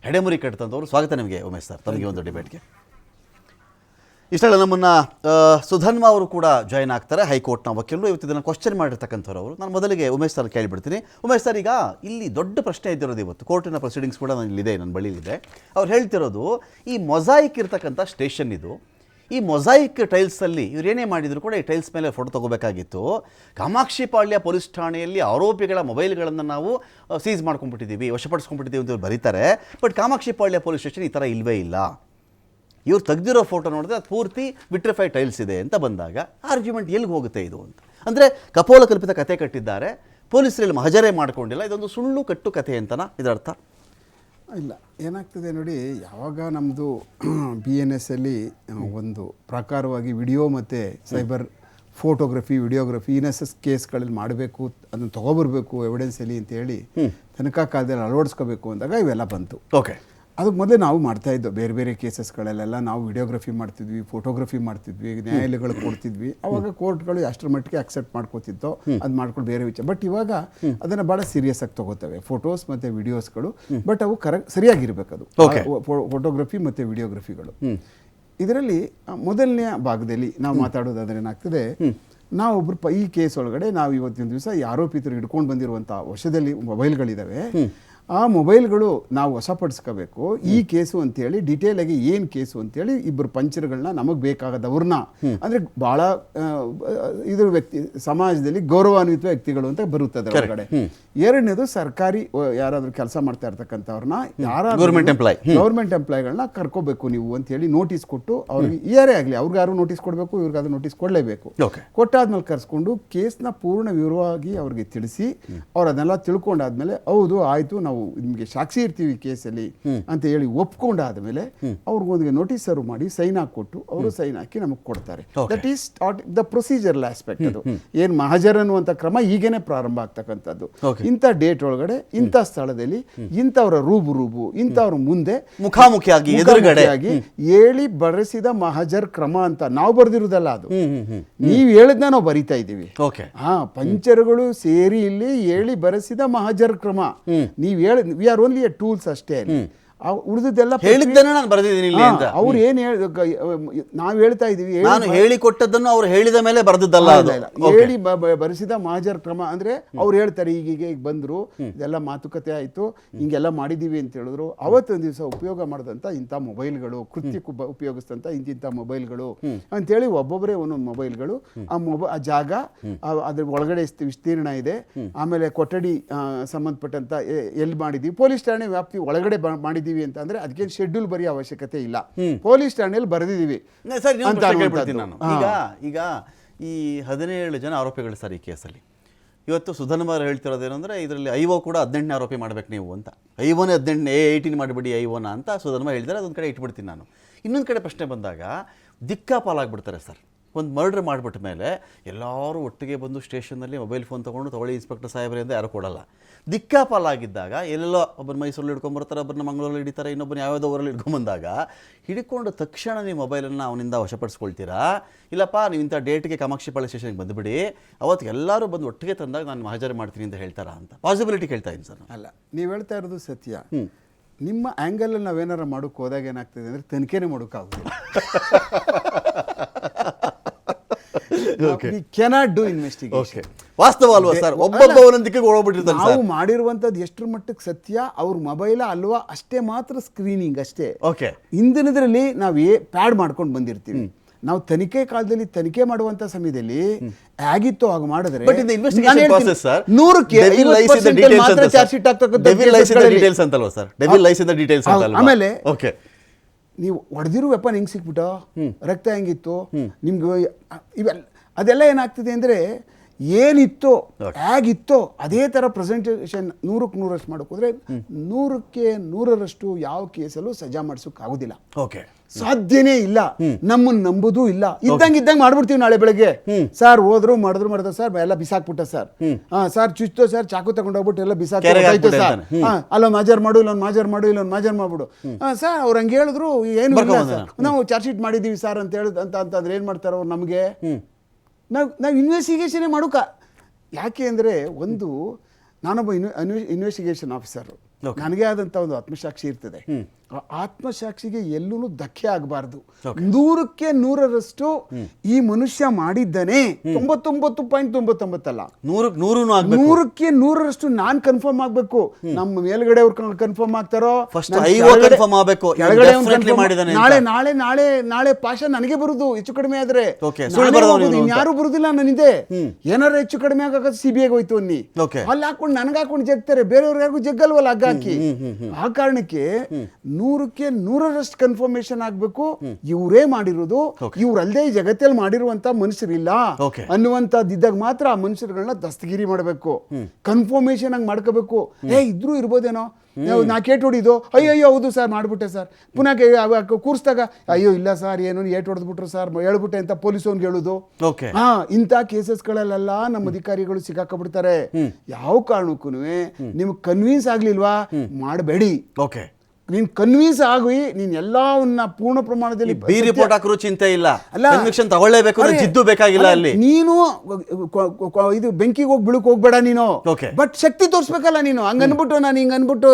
ಹೆಡೆಮುರಿ ಕಟ್ಟಿದಂಥವ್ರು ಸ್ವಾಗತ ನಿಮಗೆ ಉಮೇಶ್ ಸರ್ ತಮಗೆ ಒಂದು ಡಿಬೇಟ್ಗೆ. ಇಷ್ಟೆಲ್ಲ ನಮ್ಮನ್ನು ಸುಧನ್ವ ಅವರು ಕೂಡ ಜಾಯ್ನ್ ಆಗ್ತಾರೆ, ಹೈಕೋರ್ಟ್ನ ವಕೀಲರು. ಇವತ್ತು ಇದನ್ನು ಕ್ವಶನ್ ಮಾಡಿರ್ತಕ್ಕಂಥವ್ರು ಅವರು. ನಾನು ಮೊದಲಿಗೆ ಉಮೇಶ್ ಸರ್ ಕೇಳಿಬಿಡ್ತೀನಿ. ಉಮೇಶ್ ಸರ್, ಈಗ ಇಲ್ಲಿ ದೊಡ್ಡ ಪ್ರಶ್ನೆ ಇದ್ದಿರೋದು ಇವತ್ತು ಕೋರ್ಟಿನ ಪ್ರೊಸೀಡಿಂಗ್ಸ್ ಕೂಡ ಇಲ್ಲಿದೆ, ನನ್ನ ಬಳಿಲಿದೆ. ಅವ್ರು ಹೇಳ್ತಿರೋದು ಈ ಮೊಸಾಯಿಕ್ ಇರ್ತಕ್ಕಂಥ ಸ್ಟೇಷನ್ ಇದು. ಈ ಮೊಸಾಯಿಕ್ ಟೈಲ್ಸಲ್ಲಿ ಇವ್ರು ಏನೇ ಮಾಡಿದ್ರು ಕೂಡ ಈ ಟೈಲ್ಸ್ ಮೇಲೆ ಫೋಟೋ ತೊಗೋಬೇಕಾಗಿತ್ತು. ಕಾಮಾಕ್ಷಿಪಾಳ್ಯ ಪೊಲೀಸ್ ಠಾಣೆಯಲ್ಲಿ ಆರೋಪಿಗಳ ಮೊಬೈಲ್ಗಳನ್ನು ನಾವು ಸೀಸ್ ಮಾಡ್ಕೊಂಡ್ಬಿಟ್ಟಿದ್ದೀವಿ, ವಶಪಡಿಸ್ಕೊಂಡ್ಬಿಟ್ಟಿದ್ದೀವಿ ಅಂತ ಇವ್ರು ಬರೀತಾರೆ. ಬಟ್ ಕಾಮಾಕ್ಷಿಪಾಳ್ಯ ಪೊಲೀಸ್ ಸ್ಟೇಷನ್ ಈ ಥರ ಇಲ್ಲವೇ ಇಲ್ಲ. ಇವ್ರು ತೆಗೆದಿರೋ ಫೋಟೋ ನೋಡಿದ್ರೆ ಅದು ಪೂರ್ತಿ ವಿಟ್ರಿಫೈಡ್ ಟೈಲ್ಸ್ ಇದೆ ಅಂತ ಬಂದಾಗ ಆರ್ಗ್ಯುಮೆಂಟ್ ಎಲ್ಲಿಗೆ ಹೋಗುತ್ತೆ ಇದು ಅಂತ. ಅಂದರೆ ಕಪೋಲ ಕಲ್ಪಿತ ಕತೆ ಕಟ್ಟಿದ್ದಾರೆ, ಪೊಲೀಸರಲ್ಲಿ ಮಹಜರೇ ಮಾಡ್ಕೊಂಡಿಲ್ಲ, ಇದೊಂದು ಸುಳ್ಳು ಕಟ್ಟು ಕತೆ ಅಂತನಾ ಇದರರ್ಥ? ಇಲ್ಲ, ಏನಾಗ್ತದೆ ನೋಡಿ, ಯಾವಾಗ ನಮ್ಮದು BNS ಅಲ್ಲಿ ಒಂದು ಪ್ರಕಾರವಾಗಿ ವಿಡಿಯೋ ಮತ್ತು ಸೈಬರ್ ಫೋಟೋಗ್ರಫಿ ವಿಡಿಯೋಗ್ರಫಿ ENSS ಕೇಸ್ಗಳಲ್ಲಿ ಮಾಡಬೇಕು, ಅದನ್ನು ತೊಗೊಬರ್ಬೇಕು ಎವಿಡೆನ್ಸಲ್ಲಿ ಅಂತೇಳಿ ತನಕ ಕಾಲದಲ್ಲಿ ಅಳವಡಿಸ್ಕೋಬೇಕು ಅಂದಾಗ ಇವೆಲ್ಲ ಬಂತು. ಓಕೆ, ಅದಕ್ಕೆ ಮೊದಲೇ ನಾವು ಮಾಡ್ತಾಯಿದ್ದೋ ಬೇರೆ ಬೇರೆ ಕೇಸಸ್ಗಳಲ್ಲೆಲ್ಲ ನಾವು ವಿಡಿಯೋಗ್ರಫಿ ಮಾಡ್ತಿದ್ವಿ, ಫೋಟೋಗ್ರಫಿ ಮಾಡ್ತಿದ್ವಿ, ನ್ಯಾಯಾಲಯಗಳಿಗೆ ಕೊಡ್ತಿದ್ವಿ. ಅವಾಗ ಕೋರ್ಟ್ಗಳು ಅಷ್ಟರ ಮಟ್ಟಿಗೆ ಅಕ್ಸೆಪ್ಟ್ ಮಾಡ್ಕೋತಿದ್ದೋ, ಅದು ಮಾಡ್ಕೊಂಡು ಬೇರೆ ವಿಚಾರ. ಬಟ್ ಇವಾಗ ಅದನ್ನು ಭಾಳ ಸೀರಿಯಸ್ ಆಗಿ ತೊಗೋತವೆ ಫೋಟೋಸ್ ಮತ್ತು ವಿಡಿಯೋಸ್ಗಳು. ಬಟ್ ಅವು ಸರಿಯಾಗಿರ್ಬೇಕು, ಅದು ಫೋಟೋಗ್ರಫಿ ಮತ್ತು ವಿಡಿಯೋಗ್ರಫಿಗಳು. ಇದರಲ್ಲಿ ಮೊದಲನೆಯ ಭಾಗದಲ್ಲಿ ನಾವು ಮಾತಾಡೋದಾದ್ರೆ ಏನಾಗ್ತದೆ, ನಾವೊಬ್ರು ಈ ಕೇಸ್ ಒಳಗಡೆ ನಾವು ಇವತ್ತಿನ ದಿವಸ ಈ ಆರೋಪಿತರು ಹಿಡ್ಕೊಂಡು ಬಂದಿರುವಂಥ ವಶದಲ್ಲಿ ಮೊಬೈಲ್ಗಳಿದ್ದಾವೆ. ಆ ಮೊಬೈಲ್ಗಳು ನಾವು ವಶಪಡಿಸ್ಕೋಬೇಕು. ಈ ಕೇಸು ಅಂತೇಳಿ ಡೀಟೇಲ್ ಆಗಿ ಏನು ಕೇಸು ಅಂತೇಳಿ ಇಬ್ಬರು ಪಂಚರ್ಗಳನ್ನ ನಮಗೆ ಬೇಕಾಗದವ್ರನ್ನ, ಅಂದರೆ ಭಾಳ ಇದ್ರ ವ್ಯಕ್ತಿ ಸಮಾಜದಲ್ಲಿ ಗೌರವಾನ್ವಿತ ವ್ಯಕ್ತಿಗಳು ಅಂತ ಬರುತ್ತದೆ ಹೊರಗಡೆ. ಎರಡನೇದು ಸರ್ಕಾರಿ ಯಾರಾದರೂ ಕೆಲಸ ಮಾಡ್ತಾ ಇರ್ತಕ್ಕಂಥವ್ರನ್ನ, ಯಾರಾದ್ರೂ ಗೌರ್ಮೆಂಟ್ ಎಂಪ್ಲಾಯ್ಗಳನ್ನ ಕರ್ಕೋಬೇಕು ನೀವು ಅಂತೇಳಿ ನೋಟಿಸ್ ಕೊಟ್ಟು ಅವ್ರಿಗೆ ಯಾರೇ ಆಗಲಿ ಅವ್ರಿಗಾರು ನೋಟಿಸ್ ಕೊಡಬೇಕು, ಇವ್ರಿಗಾದ್ರೂ ನೋಟಿಸ್ ಕೊಡಲೇಬೇಕು. ಕೊಟ್ಟಾದ್ಮೇಲೆ ಕರ್ಸ್ಕೊಂಡು ಕೇಸ್ನ ಪೂರ್ಣ ವಿವರವಾಗಿ ಅವ್ರಿಗೆ ತಿಳಿಸಿ ಅವ್ರು ಅದನ್ನೆಲ್ಲ ತಿಳ್ಕೊಂಡಾದ್ಮೇಲೆ ಹೌದು ಆಯಿತು ನಾವು ನಿಮಗೆ ಸಾಕ್ಷಿ ಇರ್ತೀವಿ ಕೇಸಲ್ಲಿ ಅಂತ ಹೇಳಿ ಒಪ್ಕೊಂಡಾದ್ಮೇಲೆ ಅವ್ರಿಗೊಂದಿಗೆ ನೋಟಿಸ್ ಸರ್ವ್ ಮಾಡಿ ಸೈನ್ ಹಾಕೊಟ್ಟು ಅವರು ಸೈನ್ ಹಾಕಿ ನಮಗೆ ಕೊಡ್ತಾರೆ. That is the procedural aspect. ಅದು ಏನು ಮಹಜರ್ ಅನ್ನುವಂಥ ಕ್ರಮ ಈಗೇನೆ ಪ್ರಾರಂಭ ಆಗ್ತಕ್ಕಂಥದ್ದು. ಇಂಥ ಡೇಟ್ ಒಳಗಡೆ ಇಂಥ ಸ್ಥಳದಲ್ಲಿ ಇಂಥವ್ರ ರೂಬು ಇಂಥವ್ರ ಮುಂದೆ ಮುಖಾಮುಖಿಯಾಗಿ ಹೇಳಿ ಬರೆಸಿದ ಮಹಜರ್ ಕ್ರಮ ಅಂತ ನಾವು ಬರೆದಿರುವುದಲ್ಲ, ಅದು ನೀವು ಹೇಳಿದ್ನ ನಾವು ಬರಿತಾ ಇದ್ದೀವಿ. ಪಂಚರ್ಗಳು ಸೇರಿ ಇಲ್ಲಿ ಹೇಳಿ ಬರೆಸಿದ ಮಹಜರ್ ಕ್ರಮ. ನೀವು we are only A tools ಅಷ್ಟೇ. ಉಳಿದೆಲ್ಲ ಹೇಳಿದ್ದೇನೆ ನಾನು ಬರೆದಿದ್ದೀನಿ ಅಂತ ಅವ್ರು ಏನು ನಾವು ಹೇಳ್ತಾ ಇದೀವಿ, ನಾನು ಹೇಳಿಕೊಟ್ಟದ್ದನ್ನು ಅವ್ರು ಹೇಳಿದ ಮೇಲೆ ಬರೆದದ್ದಲ್ಲ, ಹೇಳಿ ಬರೆಸಿದ ಮಹಜರ್ ಕ್ರಮ. ಅಂದ್ರೆ ಅವ್ರು ಹೇಳ್ತಾರೆ ಈಗ ಬಂದ್ರು, ಇದೆಲ್ಲ ಮಾತುಕತೆ ಆಯ್ತು, ಹಿಂಗೆಲ್ಲ ಮಾಡಿದೀವಿ ಅಂತ ಹೇಳಿದ್ರು. ಅವತ್ತೊಂದು ದಿವಸ ಉಪಯೋಗ ಮಾಡಿದಂತ ಇಂಥ ಮೊಬೈಲ್ಗಳು, ಕೃತ್ಯಕ್ಕೆ ಉಪಯೋಗಿಸಿದಂತ ಇಂತಿಂಥ ಮೊಬೈಲ್ಗಳು ಅಂತೇಳಿ ಒಬ್ಬೊಬ್ಬರೇ ಒಂದೊಂದು ಮೊಬೈಲ್ಗಳು, ಆ ಜಾಗ ಅದ್ರ ಒಳಗಡೆ ವಿಸ್ತೀರ್ಣ ಇದೆ, ಆಮೇಲೆ ಕೊಠಡಿ ಸಂಬಂಧಪಟ್ಟಂತ ಎಲ್ಲಿ ಮಾಡಿದೀವಿ, ಪೊಲೀಸ್ ಠಾಣೆ ವ್ಯಾಪ್ತಿ ಒಳಗಡೆ ಮಾಡಿದೀವಿ ಅಂತ ಅಂದ್ರೆ ಅದಕ್ಕೆ ಶೆಡ್ಯೂಲ್ ಬರೆಯೋ ಅವಶ್ಯಕತೆ ಇಲ್ಲ, ಪೊಲೀಸ್ ಠಾಣೆಯಲ್ಲಿ ಬರೆದಿದ್ದೀವಿ. ಈಗ ಈ 17 ಜನ ಆರೋಪಿಗಳು ಸರ್ ಈ ಕೇಸಲ್ಲಿ. ಇವತ್ತು ಸುಧನ್ವಾರ್ ಹೇಳ್ತಿರೋದೇನೆಂದರೆ ಇದರಲ್ಲಿ ಐಒ ಕೂಡ 18ನೇ ಆರೋಪಿ ಮಾಡ್ಬೇಕು ನೀವು ಅಂತ. ಐಒನೇ 18 ಮಾಡಿಬಿಡಿ ಐಒನ ಅಂತ ಸುಧನ್ವಾರ್ ಹೇಳ್ತಾರೆ. ಅದೊಂದು ಕಡೆ ಇಟ್ಬಿಡ್ತೀನಿ ನಾನು. ಇನ್ನೊಂದು ಕಡೆ ಪ್ರಶ್ನೆ ಬಂದಾಗ ದಿಕ್ಕಾಪಾಲಾಗ್ಬಿಡ್ತಾರೆ ಸರ್. ಒಂದು ಮರ್ಡ್ರ್ ಮಾಡಿಬಿಟ್ಟ ಮೇಲೆ ಎಲ್ಲರೂ ಒಟ್ಟಿಗೆ ಬಂದು ಸ್ಟೇಷನ್ನಲ್ಲಿ ಮೊಬೈಲ್ ಫೋನ್ ತೊಗೊಳ್ಳಿ ಇನ್ಸ್ಪೆಕ್ಟರ್ ಸಾಹೇಬ್ರೆ ಅಂತ ಯಾರು ಕೊಡಲ್ಲ. ದಿಕ್ಕಾಪಾಲಾಗಿದ್ದಾಗ ಎಲ್ಲೆಲ್ಲೋ ಒಬ್ಬರು ಮೈಸೂರಲ್ಲಿ ಹಿಡ್ಕೊಂಬರ್ತಾರೆ, ಒಬ್ಬರನ್ನ ಮಂಗಳೂರಲ್ಲಿ ಹಿಡಿತಾರೆ, ಇನ್ನೊಬ್ಬರು ಯಾವುದೋ ಊರಲ್ಲಿ ಹಿಡ್ಕೊಂಬಂದಾಗ ಹಿಡ್ಕೊಂಡು ತಕ್ಷಣ ನೀವು ಮೊಬೈಲನ್ನು ಅವನಿಂದ ವಶಪಡಿಸ್ಕೊಳ್ತೀರಾ? ಇಲ್ಲಪ್ಪ ನೀವು ಇಂಥ ಡೇಟ್ಗೆ ಕಾಮಾಕ್ಷಿಪಾಳ್ಯ ಸ್ಟೇಷನ್ಗೆ ಬಂದುಬಿಡಿ, ಅವತ್ತು ಎಲ್ಲರೂ ಬಂದು ಒಟ್ಟಿಗೆ ತಂದಾಗ ನಾನು ಮಹಜರ್ ಮಾಡ್ತೀನಿ ಅಂತ ಹೇಳ್ತಾರಾ ಅಂತ ಪಾಸಿಬಿಲಿಟಿ ಕೇಳ್ತಾ ಇದ್ದೀನಿ ಸರ್. ಅಲ್ಲ, ನೀವು ಹೇಳ್ತಾ ಇರೋದು ಸತ್ಯ. ನಿಮ್ಮ ಆ್ಯಂಗಲಲ್ಲಿ ನಾವೇನಾರು ಮಾಡೋಕ್ಕೆ ಹೋದಾಗ ಏನಾಗ್ತದೆ ಅಂದರೆ ತನಿಖೆನೇ ಮಾಡೋಕ್ಕಾಗೋದಿಲ್ಲ. ವಾಸ್ತವ ಅಲ್ವಾ ಸರ್? ಒಬ್ಬೊಬ್ಬವನೊಂದಿಗೆ ಹೋಗ್ಬಿಟ್ಟಿರ್ತಾನೆ. ನಾವು ಮಾಡಿರುವಂಥದ್ದು ಎಷ್ಟರ ಮಟ್ಟಕ್ಕೆ ಸತ್ಯ, ಅವ್ರ ಮೊಬೈಲ ಅಲ್ವಾ ಅಷ್ಟೇ ಮಾತ್ರ ಸ್ಕ್ರೀನಿಂಗ್ ಅಷ್ಟೇ. ಹಿಂದಿನದ್ರಲ್ಲಿ ನಾವು ಪ್ಯಾಡ್ ಮಾಡ್ಕೊಂಡು ಬಂದಿರ್ತೀವಿ. ನಾವು ತನಿಖೆ ಕಾಲದಲ್ಲಿ ತನಿಖೆ ಮಾಡುವಂತ ಸಮಯದಲ್ಲಿ ಆಗಿತ್ತು ಆಗ ಮಾಡಿದ್ರೆ ಆಮೇಲೆ ನೀವು ಹೊಡೆದಿರೋ ವೆಪನ್ ಹೆಂಗ್ ಸಿಕ್ಬಿಟ್ಟು ರಕ್ತ ಹೆಂಗಿತ್ತು ನಿಮ್ಗೆ ಇವೆಲ್ಲ ಅದೆಲ್ಲ ಏನಾಗ್ತದೆ ಅಂದ್ರೆ ಏನಿತ್ತೋ ಹೇಗಿತ್ತೋ ಅದೇ ಥರ ಪ್ರೆಸೆಂಟೇಷನ್ 100ಕ್ಕೆ 100 ಮಾಡೋಕೆ ಹೋದರೆ 100ಕ್ಕೆ 100ರಷ್ಟು ಯಾವ ಕೇಸಲ್ಲೂ ಸಜಾ ಮಾಡಿಸೋಕ್ಕಾಗೋದಿಲ್ಲ. ಸಾಧ್ಯನೇ ಇಲ್ಲ, ನಮ್ಮನ್ನು ನಂಬುದೂ ಇಲ್ಲ. ಇದ್ದಂಗೆ ಮಾಡ್ಬಿಡ್ತೀವಿ. ನಾಳೆ ಬೆಳಗ್ಗೆ ಸರ್ ಹೋದ್ರು ಮಾಡಿದ್ರು ಸರ್ ಎಲ್ಲ ಬಿಸಾಕ್ಬಿಟ್ಟ ಸರ್, ಸರ್ ಚುಚ್ತೋ ಸರ್ ಚಾಕು ತಗೊಂಡೋಗ್ಬಿಟ್ಟು ಎಲ್ಲ ಬಿಸಾಕ್ಬಿಟ್ಟು ಸರ್, ಅಲ್ಲೊಂದು ಮಾಜರ್ ಮಾಡು ಇಲ್ಲೊಂದು ಮಾಜರ್ ಮಾಡು ಇಲ್ಲೊಂದು ಮಾಜರ್ ಮಾಡ್ಬಿಡು ಸರ್. ಅವ್ರು ಹಂಗೆ ಹೇಳಿದ್ರು ಏನು ಇಲ್ಲ ಸರ್, ನಾವು ಚಾರ್ಜ್ ಶೀಟ್ ಮಾಡಿದ್ದೀವಿ ಸರ್ ಅಂತ ಹೇಳಿದ್ ಅಂತಂದ್ರೆ ಏನು ಮಾಡ್ತಾರೆ ಅವ್ರು? ನಮಗೆ ನಾವು ಇನ್ವೆಸ್ಟಿಗೇಷನೇ ಮಾಡೋಕ. ಯಾಕೆ ಅಂದರೆ ಒಂದು ನಾನೊಬ್ಬ ಇನ್ವೆಸ್ಟಿಗೇಷನ್ ಆಫೀಸರು, ನನಗೆ ಆದಂತ ಒಂದು ಆತ್ಮಸಾಕ್ಷಿ ಇರ್ತದೆ. ಆ ಆತ್ಮಸಾಕ್ಷಿಗೆ ಎಲ್ಲೂ ಧಕ್ಕೆ ಆಗಬಾರ್ದು. 100ಕ್ಕೆ 100ರಷ್ಟು ಈ ಮನುಷ್ಯ ಮಾಡಿದ್ದಾನೆ, 99.99 ಅಲ್ಲ, 100ಕ್ಕೆ 100ರಷ್ಟು ನಾನ್ ಕನ್ಫರ್ಮ್ ಆಗ್ಬೇಕು. ನಮ್ಮ ಮೇಲ್ಗಡೆ ಅವ್ರು ಕನ್ಫರ್ಮ್ ಆಗ್ತಾರೋ, ನಾಳೆ ಪಾಶ ನನಗೆ ಬರುದು ಹೆಚ್ಚು ಕಡಿಮೆ ಆದ್ರೆ, ಇನ್ಯಾರು ಬರುದಿಲ್ಲ. ನನ್ನಿದೆ ಏನಾರ ಹೆಚ್ಚು ಕಡಿಮೆ ಆಗ CBIಗೆ ಹೋಯ್ತು ಅನ್ನಿ, ಅಲ್ಲಿ ಹಾಕೊಂಡು ನನ್ಗೆ ಹಾಕೊಂಡು ಜಗ್ತಾರೆ, ಬೇರೆಯವ್ರಿಗೆ ಯಾರಿಗೂ ಜಗ್ಗಲ್ವಲ್ಲ ಹಗ್ಗ ಹಾಕಿ. ಆ ಕಾರಣಕ್ಕೆ 100ಕ್ಕೆ 100ರಷ್ಟು ಕನ್ಫರ್ಮೇಶನ್ ಆಗ್ಬೇಕು, ಇವರೇ ಮಾಡಿರೋದು, ಇವ್ರಲ್ಲದೆ ಈ ಜಗತ್ತಲ್ಲಿ ಮಾಡಿರುವಂತ ಮನುಷ್ಯರಿಲ್ಲ ಅನ್ನುವಂಥದ್ದಿದ್ದಾಗ ಮಾತ್ರ ಆ ಮನುಷ್ಯರುಗಳನ್ನ ದಸ್ತಗಿರಿ ಮಾಡಬೇಕು, ಕನ್ಫರ್ಮೇಶನ್ ಆಗಿ ಮಾಡ್ಕೋಬೇಕು. ಇದ್ರೂ ಇರ್ಬೋದೇನೋ, ನಾ ಕೇಟ್ ಹೊಡಿದು ಅಯ್ಯೋ ಹೌದು ಸರ್ ಮಾಡ್ಬಿಟ್ಟೆ ಸರ್, ಪುನಃ ಕೂರಿಸಿದಾಗ ಅಯ್ಯೋ ಇಲ್ಲ ಸರ್ ಏನು ಏಟ್ ಹೊಡೆದ್ಬಿಟ್ರು ಸರ್ ಹೇಳ್ಬಿಟ್ಟೆ ಅಂತ ಪೊಲೀಸವ್ನಿಗೆ ಹೇಳುದು. ಇಂಥ ಕೇಸಸ್ಗಳಲ್ಲೆಲ್ಲ ನಮ್ಮ ಅಧಿಕಾರಿಗಳು ಸಿಕ್ಕಾಕೊಂಡ್ಬಿಡ್ತಾರೆ. ಯಾವ ಕಾರಣಕ್ಕೂ ನಿಮ್ಗೆ ಕನ್ವಿನ್ಸ್ ಆಗ್ಲಿಲ್ವಾ ಮಾಡಬೇಡಿ. ನೀನ್ ಕನ್ವಿನ್ಸ್ ಆಗಿ ನೀನ್ ಎಲ್ಲವನ್ನ ಪೂರ್ಣ ಪ್ರಮಾಣದಲ್ಲಿ ರಿಪೋರ್ಟ್ ಹಾಕಿರೋ ಚಿಂತೆ ಇಲ್ಲ, ತಗೊಳ್ಳೇಬೇಕು, ಜಿದ್ದು ಬೇಕಾಗಿಲ್ಲ. ಅಲ್ಲಿ ನೀನು ಇದು ಬೆಂಕಿಗೆ ಹೋಗಿ ಬಿಳಕ್ ಹೋಗ್ಬೇಡ ನೀನು, ಬಟ್ ಶಕ್ತಿ ತೋರಿಸ್ಬೇಕಲ್ಲ ನೀನು. ಹಂಗನ್ಬಿಟ್ಟು ನಾನು ಹಿಂಗನ್ಬಿಟ್ಟು